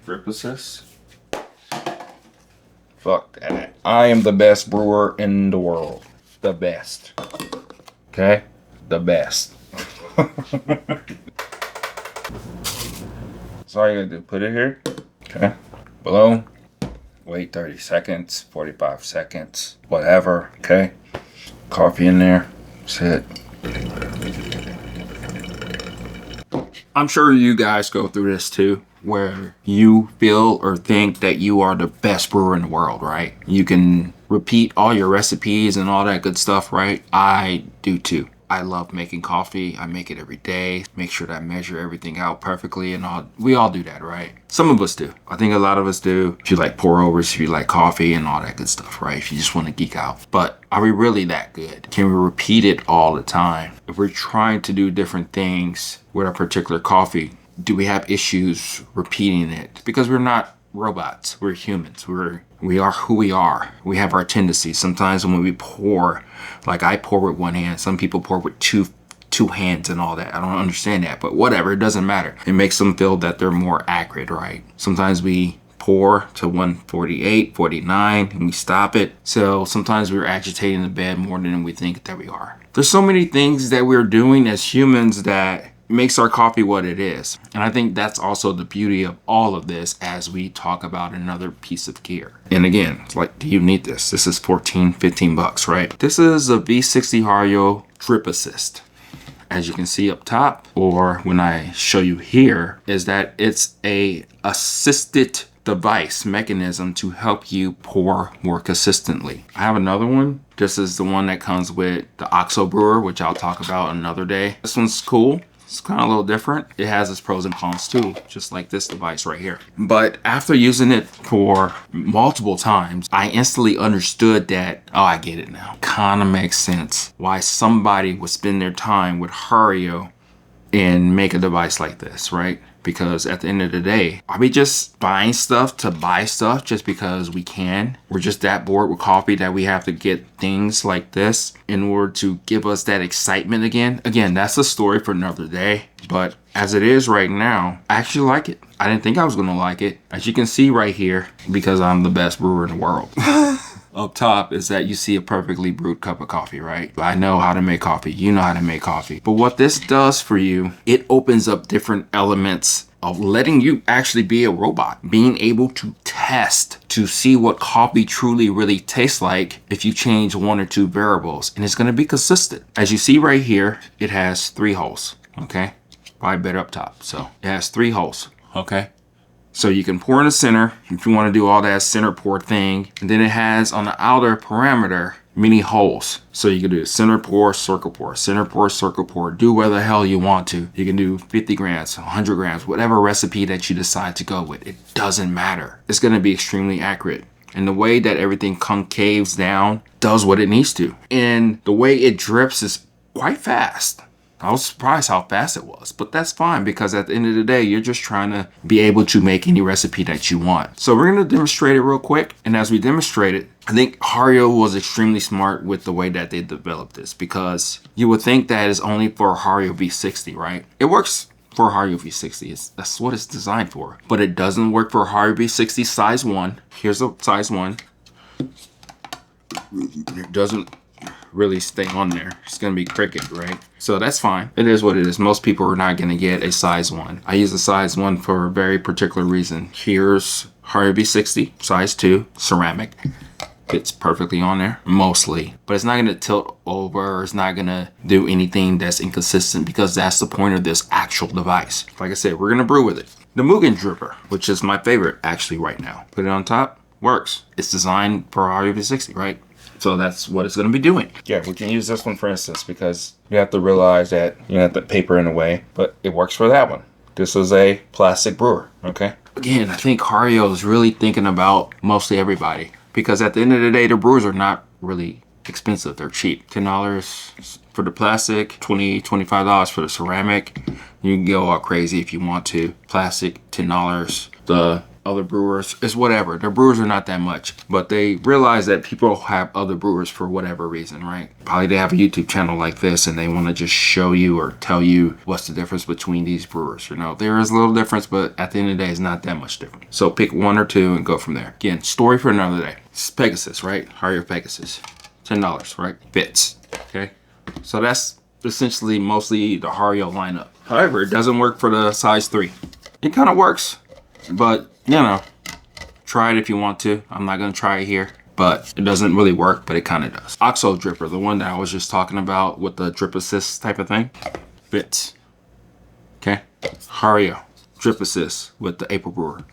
Drip Assist. Fuck that. I am the best brewer in the world. The best. Okay? The best. So all you gotta do, put it here. Okay. Below. Wait 30 seconds, 45 seconds, whatever. Okay. Coffee in there. That's it. I'm sure you guys go through this too, where you feel or think that you are the best brewer in the world, right? You can repeat all your recipes and all that good stuff, right? I do too. I love making coffee. I make it every day. Make sure that I measure everything out perfectly and all. We all do that, right? Some of us do. I think a lot of us do. If you like pour overs, if you like coffee and all that good stuff, right? If you just want to geek out. But are we really that good? Can we repeat it all the time? If we're trying to do different things with a particular coffee, do we have issues repeating it? Because we're not robots. We're humans. We are who we are. We have our tendencies. Sometimes when we pour, like I pour with one hand, some people pour with two hands and all that. I don't understand that, but whatever, it doesn't matter. It makes them feel that they're more accurate, right? Sometimes we pour to 148, 49, and we stop it. So sometimes we're agitating the bed more than we think that we are. There's so many things that we're doing as humans that makes our coffee what it is. And I think that's also the beauty of all of this as we talk about another piece of gear. And again, it's like, do you need this? This is 14, 15 bucks, right? This is a V60 Hario Drip Assist. As you can see up top, or when I show you here, is that it's a assisted device mechanism to help you pour more consistently. I have another one. This is the one that comes with the OXO brewer, which I'll talk about another day. This one's cool. It's kind of a little different. It has its pros and cons too, just like this device right here. But after using it for multiple times, I instantly understood that, oh, I get it now. Kind of makes sense why somebody would spend their time with Hario and make a device like this, right? Because at the end of the day, are we just buying stuff to buy stuff just because we can? We're just that bored with coffee that we have to get things like this in order to give us that excitement again. Again, that's a story for another day. But as it is right now, I actually like it. I didn't think I was gonna like it. As you can see right here, because I'm the best brewer in the world. Up top is that you see a perfectly brewed cup of coffee, right? I know how to make coffee. You know how to make coffee. But what this does for you, it opens up different elements of letting you actually be a robot, being able to test to see what coffee truly really tastes like if you change one or two variables, and it's going to be consistent. As you see right here, it has 3 holes, okay? Probably better up top. So it has 3 holes, okay? So you can pour in the center if you want to do all that center pour thing. And then it has on the outer parameter many holes. So you can do center pour, circle pour, center pour, circle pour. Do whatever the hell you want to. You can do 50 grams, 100 grams, whatever recipe that you decide to go with. It doesn't matter. It's going to be extremely accurate. And the way that everything concaves down does what it needs to. And the way it drips is quite fast. I was surprised how fast it was, but that's fine because at the end of the day, you're just trying to be able to make any recipe that you want. So we're going to demonstrate it real quick. And as we demonstrate it, I think Hario was extremely smart with the way that they developed this, because you would think that it's only for Hario V60, right? It works for Hario V60. That's what it's designed for, but it doesn't work for Hario V60 size 1. Here's a size 1. It doesn't really stay on there. It's gonna be cricket, right? So that's fine. It is what it is. Most people are not gonna get a size 1. I use a size 1 for a very particular reason. Here's Hario V60 size 2 ceramic. Fits perfectly on there, mostly, but it's not gonna tilt over. It's not gonna do anything that's inconsistent, because that's the point of this actual device. Like I said, we're gonna brew with it. The Mugen dripper, which is my favorite actually right now. Put it on top, works. It's designed for Hario V60, right? So that's what it's going to be doing. Yeah, we can use this one for instance, because you have to realize that you have the paper in the way, but it works for that one. This is a plastic brewer, okay? Again, I think Hario is really thinking about mostly everybody, because at the end of the day, the brewers are not really expensive. They're cheap. $10 for the plastic, $20, $25 for the ceramic. You can go all crazy if you want to. Plastic, $10. The other brewers. It's whatever. Their brewers are not that much, but they realize that people have other brewers for whatever reason, right? Probably they have a YouTube channel like this and they want to just show you or tell you what's the difference between these brewers. You know, there is a little difference, but at the end of the day, it's not that much different. So pick one or two and go from there. Again, story for another day. It's Pegasus, right? Hario Pegasus. $10, right? Fits. Okay. So that's essentially mostly the Hario lineup. However, it doesn't work for the size 3. It kind of works, but you know, try it if you want to. I'm not gonna try it here, but it doesn't really work, but it kind of does. OXO dripper, the one that I was just talking about with the drip assist type of thing, fits. Okay. Hario drip assist with the April Brewer.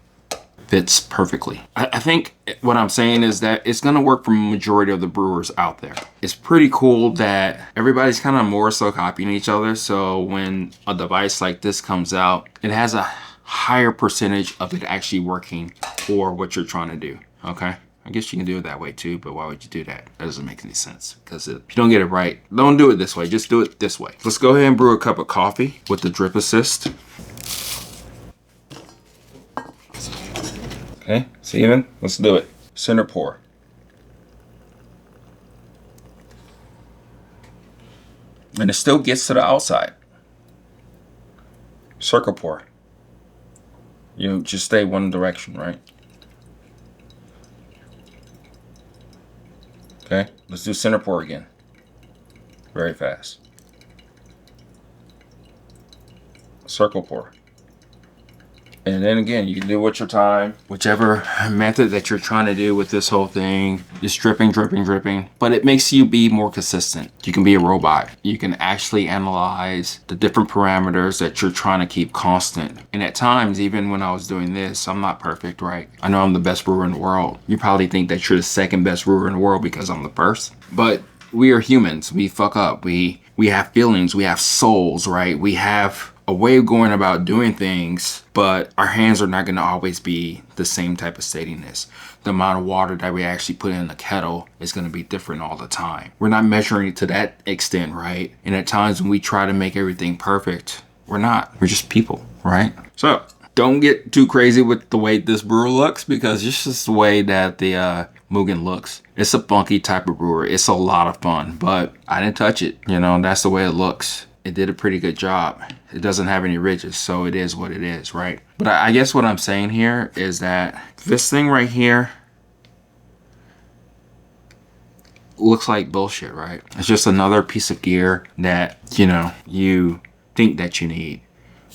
Fits perfectly. I think what I'm saying is that it's gonna work for a majority of the brewers out there. It's pretty cool that everybody's kind of more so copying each other. So when a device like this comes out, it has a higher percentage of it actually working for what you're trying to do. Okay. I guess you can do it that way too, but why would you do that? That doesn't make any sense, because if you don't get it right, don't do it this way. Just do it this way. Let's go ahead and brew a cup of coffee with the drip assist. Okay, Steven, let's do it. Center pour. And it still gets to the outside. Circle pour. You just stay one direction, right? Okay, let's do center pour again. Very fast. Circle pour. And then again, you can do what your time, whichever method that you're trying to do with this whole thing. Just dripping, dripping, dripping. But it makes you be more consistent. You can be a robot. You can actually analyze the different parameters that you're trying to keep constant. And at times, even when I was doing this, I'm not perfect, right? I know I'm the best brewer in the world. You probably think that you're the second best brewer in the world because I'm the first. But we are humans. We fuck up. We have feelings. We have souls, right? We have a way of going about doing things, but our hands are not going to always be the same type of steadiness. The amount of water that we actually put in the kettle is going to be different all the time. We're not measuring it to that extent, right? And at times when we try to make everything perfect, we're not. We're just people, right? So don't get too crazy with the way this brewer looks, because it's just the way that the Mugen looks. It's a funky type of brewer. It's a lot of fun, but I didn't touch it. You know, that's the way it looks. It did a pretty good job. It doesn't have any ridges, so it is what it is, right? But I guess what I'm saying here is that this thing right here looks like bullshit, right? It's just another piece of gear that, you know, you think that you need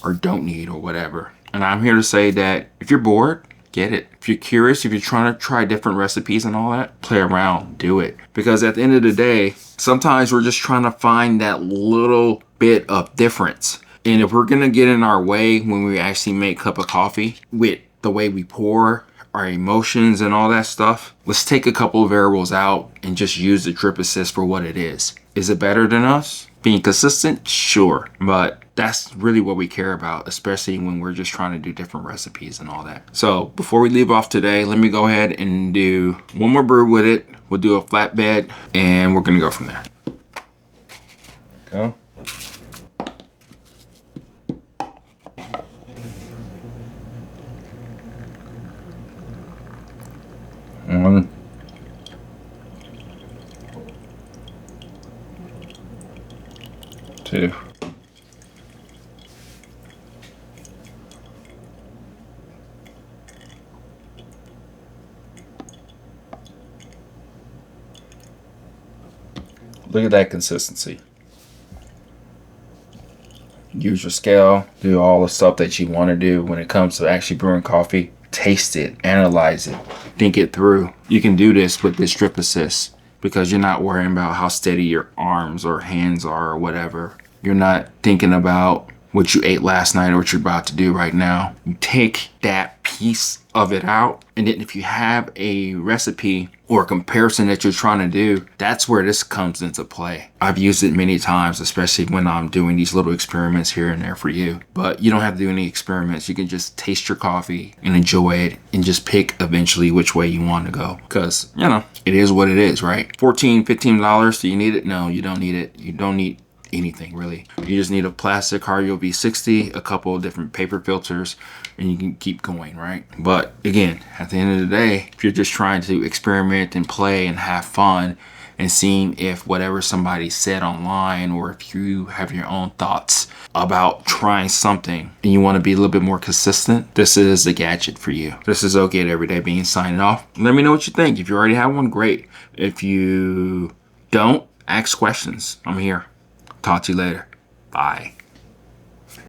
or don't need or whatever. And I'm here to say that if you're bored, get it. If you're curious, if you're trying to try different recipes and all that, play around, do it. Because at the end of the day, sometimes we're just trying to find that little bit of difference. And if we're gonna get in our way when we actually make a cup of coffee with the way we pour, our emotions and all that stuff, let's take a couple of variables out and just use the drip assist for what it is. Is it better than us? Being consistent? Sure. But that's really what we care about, especially when we're just trying to do different recipes and all that. So before we leave off today, let me go ahead and do one more brew with it. We'll do a flatbed and we're gonna go from there. Go. One. Two. Look at that consistency. Use your scale, do all the stuff that you want to do when it comes to actually brewing coffee. Taste it, analyze it, think it through. You can do this with this drip assist because you're not worrying about how steady your arms or hands are or whatever. You're not thinking about what you ate last night or what you're about to do right now. You take that piece of it out, and then if you have a recipe or a comparison that you're trying to do, that's where this comes into play. I've used it many times, especially when I'm doing these little experiments here and there for you. But you don't have to do any experiments. You can just taste your coffee and enjoy it and just pick eventually which way you want to go. Because, you know, it is what it is, right? $14, $15, do you need it? No, you don't need it. You don't need anything really. You just need a plastic Hario V60, a couple of different paper filters, and you can keep going, right? But again, at the end of the day, if you're just trying to experiment and play and have fun and seeing if whatever somebody said online, or if you have your own thoughts about trying something and you want to be a little bit more consistent, this is the gadget for you. This is Okay Everyday Beans signing off. Let me know what you think. If you already have one, great. If you don't, ask questions. I'm here. Talk to you later. Bye.